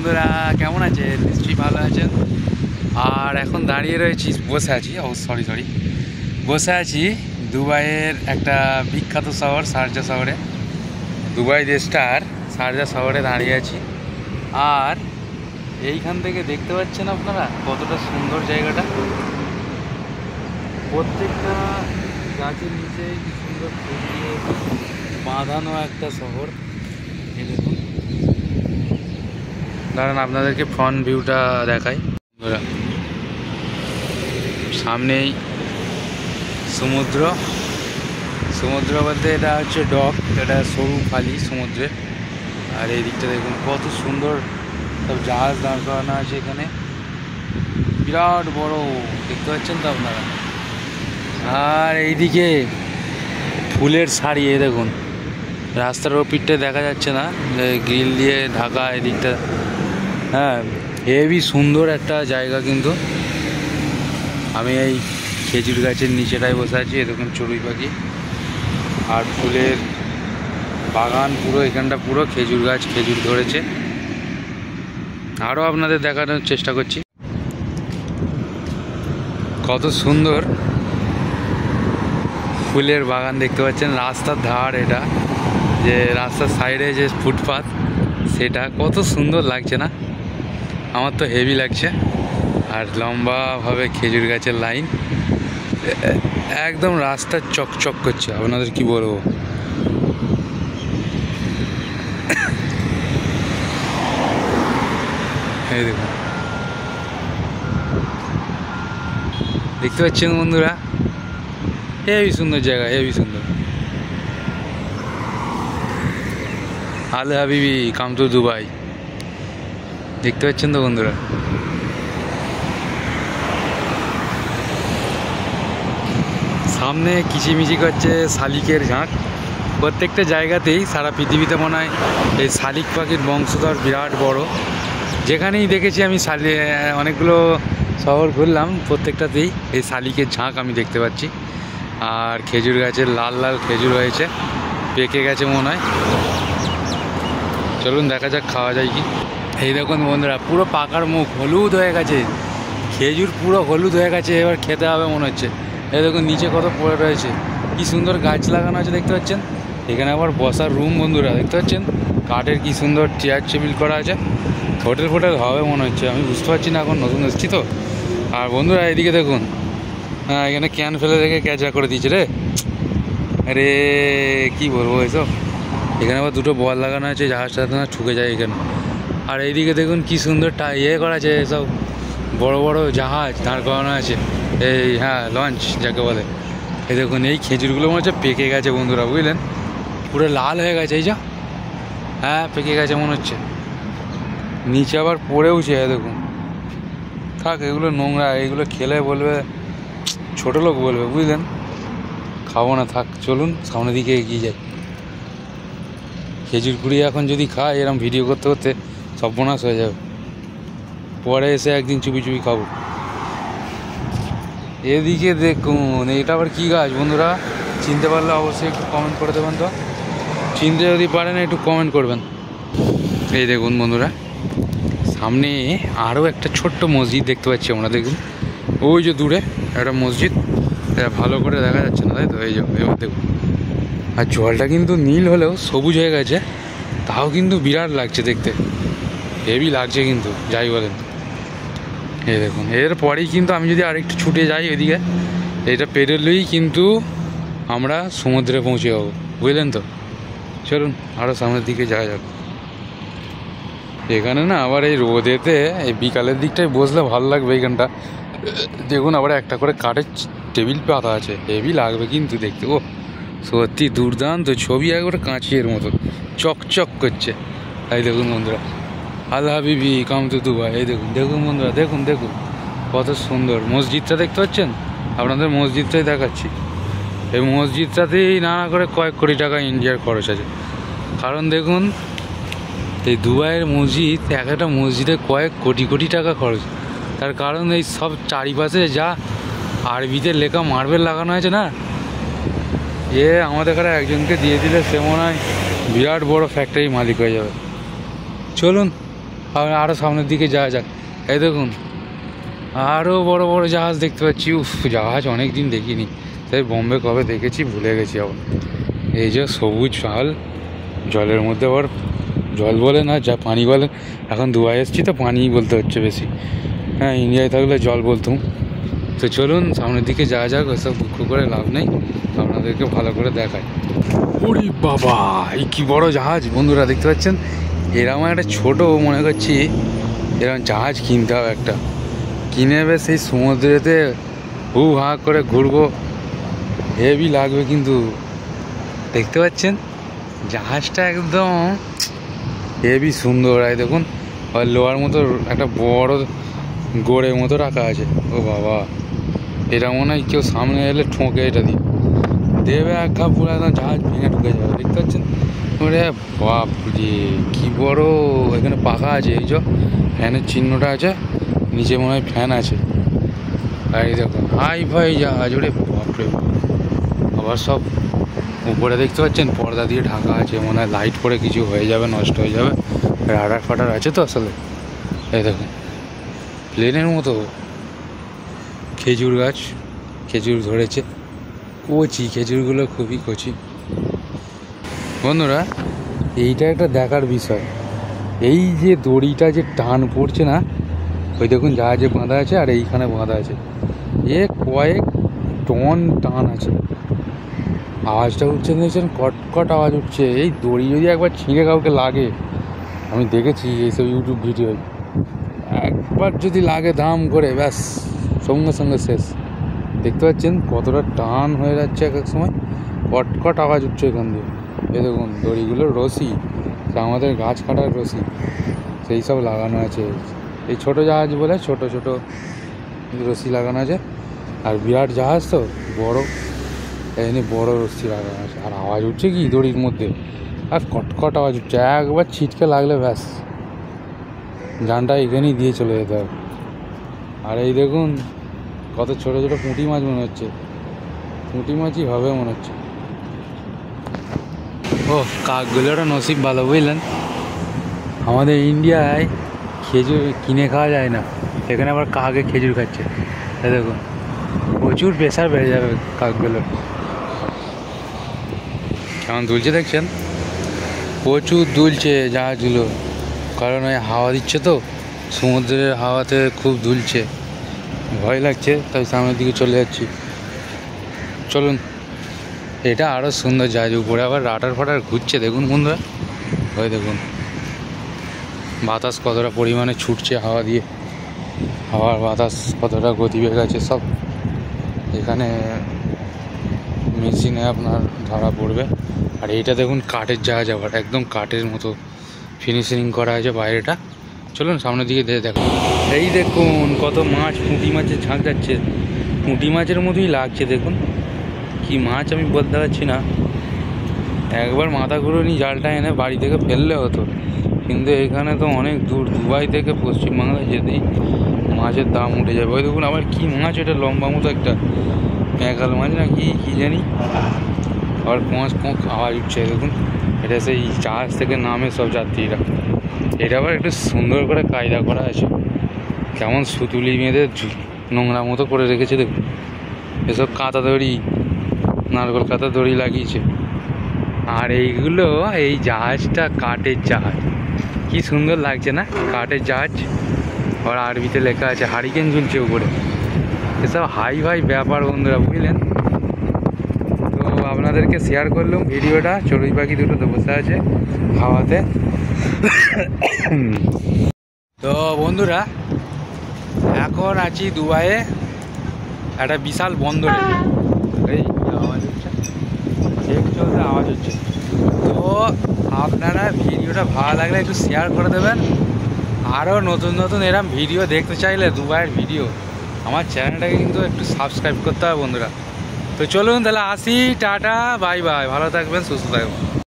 বন্ধুরা কেমন আছেন? নিশ্চয়ই ভালো আছেন। আর এখন দাঁড়িয়ে রয়েছি, বসে আছি বসে আছি দুবাইয়ের একটা বিখ্যাত শহর শারজা শহরে। দুবাই দেশটার শারজা শহরে দাঁড়িয়ে আছি। আর এইখান থেকে দেখতে পাচ্ছেন আপনারা কতটা সুন্দর জায়গাটা। প্রত্যেকটা গাছের নিচে কি সুন্দর ফুটিয়ে বাঁধানো একটা শহর। এই দেখুন, দাঁড়ান আপনাদেরকে ফ্রন্ট ভিউটা দেখাই। সামনেই সমুদ্র বলতে এটা হচ্ছে ডক, এটা সরু খালি সমুদ্রের। আর এই দিকটা দেখুন কত সুন্দর সব জাহাজ দাঁড় করানো আছে এখানে, বিরাট বড়, দেখতে পাচ্ছেন তো আপনারা। আর এইদিকে ফুলের শাড়ি, এই দেখুন রাস্তার ওপিঠটা দেখা যাচ্ছে না, গ্রিল দিয়ে ঢাকা এদিকটা। হ্যাঁ, হেভি সুন্দর একটা জায়গা। কিন্তু আমি এই খেজুর গাছের নিচেটায় বসে আছি, এরকম চড়ুই পাখি আর ফুলের বাগান, পুরো এখানটা পুরো খেজুর গাছ, খেজুর ধরেছে। আরও আপনাদের দেখানোর চেষ্টা করছি কত সুন্দর ফুলের বাগান দেখতে পাচ্ছেন। রাস্তার ধার, এটা যে রাস্তার সাইডে যে ফুটপাথ, সেটা কত সুন্দর লাগছে না? আমার তো হেভি লাগছে। আর লম্বাভাবে খেজুর গাছের লাইন, একদম রাস্তা চকচক করছে, আপনাদের কি বলবো। এই দেখুন, দেখতে পাচ্ছেন বন্ধুরা, হেভি সুন্দর জায়গা, হেভি সুন্দর। আল হাবিবি কাম টু দুবাই, দেখতে পাচ্ছেন তো বন্ধুরা। সামনে কিচিমিচি করছে শালিকের ঝাঁক। প্রত্যেকটা জায়গাতেই সারা পৃথিবীতে মনে হয় এই শালিক পাখির বংশধর বিরাট বড়। যেখানেই দেখেছি আমি অনেকগুলো শহর ঘুরলাম, প্রত্যেকটাতেই এই শালিকের ঝাঁক আমি দেখতে পাচ্ছি। আর খেজুর গাছের লাল লাল খেজুর হয়েছে, পেকে গেছে মনে হয়। চলুন দেখা যাক খাওয়া যায় কি। এই দেখুন বন্ধুরা, পুরো পাকার মুখ, হলুদ হয়ে গেছে খেজুর, পুরো হলুদ হয়ে গেছে, এবার খেতে হবে মনে হচ্ছে। এই দেখুন নিচে কত পড়ে রয়েছে, কি সুন্দর গাছ লাগানো আছে দেখতে পাচ্ছেন। এখানে আবার বসার রুম বন্ধুরা, দেখতে পাচ্ছেন কাঠের কি সুন্দর চেয়ার টেবিল করা আছে। হোটেল ফোটেল হবে মনে হচ্ছে, আমি বুঝতে পারছি না, এখন নতুন এসেছি তো। আর বন্ধুরা এদিকে দেখুন, হ্যাঁ এখানে ক্যান ফেলে রেখে ক্যাচা করে দিয়েছে রে। আরে কি বলবো এসব। এখানে আবার দুটো বল লাগানো আছে, জাহাজটা না ঠুকে যায় এখানে। আর এইদিকে দেখুন কি সুন্দর ইয়ে করা আছে, সব বড় বড় জাহাজ দাঁড় করানো আছে। এই হ্যাঁ, লঞ্চ যাকে বলে। এই দেখুন এই খেজুরগুলো মনে হচ্ছে পেকে গেছে বন্ধুরা, বুঝলেন, পুরো লাল হয়ে গেছে। এই যা, হ্যাঁ পেকে গেছে মনে হচ্ছে। নিচে আবার পড়েওছে, দেখুন। থাক, এগুলো নোংরা, এগুলো খেলে বলবে ছোটো লোক বলবে, বুঝলেন, খাবো না, থাক। চলুন সামনের দিকে এগিয়ে যাই। খেজুর কুড়ি এখন যদি খাই, এরকম ভিডিও করতে করতে সর্বনাশ হয়ে যাবে। পরে এসে একদিন চুপি চুপি খাবো। এদিকে দেখুন, এটা আবার কী গাছ বন্ধুরা? চিনতে পারলে অবশ্যই একটু কমেন্ট করে দেবেন। তো চিনতে যদি পারেন একটু কমেন্ট করবেন। এই দেখুন বন্ধুরা, সামনে আরও একটা ছোট্ট মসজিদ দেখতে পাচ্ছি আমরা। দেখুন ওই যে দূরে একটা মসজিদ, এটা ভালো করে দেখা যাচ্ছে না, তাই তো? এই যে এবার দেখুন, আর জলটা কিন্তু নীল হলেও সবুজ হয়ে গেছে, তাও কিন্তু বিরাট লাগছে দেখতে, হেভি লাগছে কিন্তু, যাই বলেন। এই দেখুন, এরপরেই কিন্তু আমি যদি আরেকটু ছুটে যাই ওইদিকে, এটা পেরোলেই কিন্তু আমরা সমুদ্রে পৌঁছে যাবো, বুঝলেন তো। চলুন আরও সামনের দিকে যাওয়া যাক। এখানে না আবার এই রোদেতে এই বিকালের দিকটায় বসলে ভালো লাগবে। এইখানটা দেখুন আবার একটা করে কাঠের টেবিল পাতা আছে, হেভি লাগবে কিন্তু দেখতে। ও সত্যি দুর্দান্ত ছবি, একবারে কাঁচের মতো চকচক করছে। এই দেখুন বন্ধুরা, আল হাবিবি কাম টু দুবাই। এই দেখুন দেখুন বন্ধুরা, দেখুন দেখুন কত সুন্দর মসজিদটা দেখতে পাচ্ছেন। আপনাদের মসজিদটাই দেখাচ্ছি। এই মসজিদটাতেই নানা করে কয়েক কোটি টাকা ইন্ডিয়ার খরচ আছে। কারণ দেখুন এই দুবাইয়ের মসজিদ, এক একটা মসজিদে কয়েক কোটি কোটি টাকা খরচ। তার কারণ এই সব চারিপাশে যা আরবিতে লেখা মার্বেল লাগানো আছে না, আমাদের এখানে একজনকে দিয়ে দিলে সে মনে হয় বিরাট বড় ফ্যাক্টরি মালিক হয়ে যাবে। চলুন আরও সামনের দিকে যাওয়া যাক। এই দেখুন আরও বড় বড় জাহাজ দেখতে পাচ্ছি। উফ, জাহাজ অনেক দিন দেখিনি, তাই বোম্বে কবে দেখেছি ভুলে গেছি আবার। এই যে সবুজ শাল, জলের মধ্যে আবার জল বলে না, যা পানি বলে। এখন দুবাই এসেছি তো পানিই বলতে হচ্ছে বেশি। হ্যাঁ, ইন্ডিয়ায় থাকলে জল বলতুম। তো চলুন সামনের দিকে যাওয়া যাক, ওইসব দুঃখ করে লাভ নেই, আপনাদেরকে ভালো করে দেখায়। ওরে বাবা, এই কি বড় জাহাজ বন্ধুরা, দেখতে পাচ্ছেন? এরকম একটা ছোট মনে করছি এরকম জাহাজ কিনতে হবে একটা, কিনে বেশ সেই সমুদ্রেতে হু হা করে ঘুরবো, হেভি লাগবে। কিন্তু দেখতে পাচ্ছেন জাহাজটা একদম হেভি সুন্দর। এই দেখুন আর লোহার মতো একটা বড় গোড়ের মতো রাখা আছে। ও বাবা, এটা মনে হয় কেউ সামনে এলে ঠোঁকে এটা দিয়ে দেবে এক ঘা, পুরো একদম জাহাজ ভেঙে ঢুকে যাবে। দেখতে পাচ্ছেন? ওরে বাপ রে, কি বড়! এখানে পাখা আছে, এই যে ফ্যানের চিহ্নটা আছে, নিচে মনে হয় ফ্যান আছে। আর এই দেখুন হাই ফাই জাহাজ, ওরে বাপরে। আবার সব উপরে দেখতে পাচ্ছেন পর্দা দিয়ে ঢাকা আছে, মনে হয় লাইট পরে কিছু হয়ে যাবে, নষ্ট হয়ে যাবে। রাডার ফাটার আছে তো আসলে। এই দেখুন প্লেনের মতো খেজুর গাছ, খেজুর ধরেছে, কচি খেজুরগুলো খুবই কচি। বন্ধুরা এইটা একটা দেখার বিষয়, এই যে দড়িটা যে টান পড়ছে না, ওই দেখুন জাহাজে বাঁধা আছে আর এইখানে বাঁধা আছে, এ কয়েক টন টান আছে। আওয়াজটা উঠছে দেখছেন, কটকট আওয়াজ উঠছে। এই দড়ি যদি একবার ছিঁড়ে কাউকে লাগে, আমি দেখেছি এইসব ইউটিউব ভিডিওয়, একবার যদি লাগে দাম করে ব্যাস সঙ্গে সঙ্গে শেষ। দেখতে পাচ্ছেন কতটা টান হয়ে যাচ্ছে, এক এক সময় কটকট আওয়াজ উঠছে এখান দিয়ে। এই দেখুন দড়িগুলোর রশি, আমাদের গাছ কাটার রশি, সেই সব লাগানো আছে। এই ছোট জাহাজ বলে ছোট ছোট রশি লাগানো আছে, আর বিরাট জাহাজ তো বড়, এখানে বড় রশি লাগানো আছে। আর আওয়াজ উঠছে কি দড়ির মধ্যে, আর কটকট আওয়াজ উঠছে, একবার ছিটকে লাগলে ব্যাস জানটা এখানেই দিয়ে চলে যেতে হবে। আর এই দেখুন কত ছোট ছোট পুঁটি মাছ মনে হচ্ছে, পুঁটি মাছই হবে মনে হচ্ছে। ও কাকগুলোরও নসিব ভালো, বুঝলেন? আমাদের ইন্ডিয়ায় খেজুর কিনে খাওয়া যায় না, এখানে আবার কাকে খেজুর খাচ্ছে। দেখুন প্রচুর প্রেশার বেড়ে যাবে কাকগুলোর। কেমন দুলছে দেখছেন? প্রচুর দুলছে জাহাজগুলো, কারণ ওই হাওয়া দিচ্ছে তো, সমুদ্রের হাওয়াতে খুব দুলছে, ভয় লাগছে, তাই সামনের দিকে চলে যাচ্ছি। চলুন, এটা আরও সুন্দর জাহাজ, উপরে আবার রাটার ফাটার ঘুরছে দেখুন বন্ধুরা। ওই দেখুন বাতাস কতটা পরিমাণে ছুটছে হাওয়া দিয়ে, হাওয়ার বাতাস কতটা গতিবেগ আছে সব এখানে মেশিনে আপনার ধরা পড়বে। আর এইটা দেখুন কাঠের জাহাজ, আবার একদম কাঠের মতো ফিনিশিং করা আছে বাইরেটা। চলুন সামনের দিকে দেখুন, এই দেখুন কত মাছ, পুঁটি মাছের ঝাঁক যাচ্ছে, পুঁটি মাছের মতোই লাগছে। দেখুন কি মাছ আমি বলতে পারছি না, একবার মাথা ঘুরোনি জালটা এনে বাড়ি থেকে ফেললে হতো, কিন্তু এখানে তো অনেক দূর, দুবাই থেকে পশ্চিমবাংলায় যেতেই মাছের দাম উঠে যাবে। ওই দেখুন আবার কি মাছ, এটা লম্বা মতো একটা প্যাঁকাল মাছ না কি জানি, আবার কোঁচ কোঁচ আওয়াজ উঠছে। দেখুন এটা সেই জাহাজ থেকে নামে সব যাত্রীরা। এটা আবার একটু সুন্দর করে কায়দা করা আছে, কেমন সুতুলি বেঁধে নোংরা মতো করে রেখেছে। দেখুন এসব কাঁথা দড়ি, নারকেল কাঁথা দড়ি লাগিয়েছে। আর এইগুলো, এই জাহাজটা কাঠের জাহাজ, কি সুন্দর লাগছে না, কাঠের জাহাজ। আর আরবিতে লেখা আছে হারিকেন ঝুলছে উপরে। এসব হাই ফাই ব্যাপার বন্ধুরা, বুঝলেন? তো আপনাদেরকে শেয়ার করলাম ভিডিওটা। চড়ুই পাখি দুটো তো বসে আছে হাওয়াতে। তো বন্ধুরা এখন আছি দুবাইয়ে একটা বিশাল বন্দরে। এই আওয়াজ হচ্ছে, চেক চলতে আওয়াজ হচ্ছে। তো আপনারা ভিডিওটা ভালো লাগলে একটু শেয়ার করে দেবেন। আরও নতুন নতুন এরম ভিডিও দেখতে চাইলে, দুবাইয়ের ভিডিও, আমার চ্যানেলটাকে কিন্তু একটু সাবস্ক্রাইব করতে হবে বন্ধুরা। তো চলুন তাহলে আসি, টাটা বাই বাই, ভালো থাকবেন, সুস্থ থাকবেন।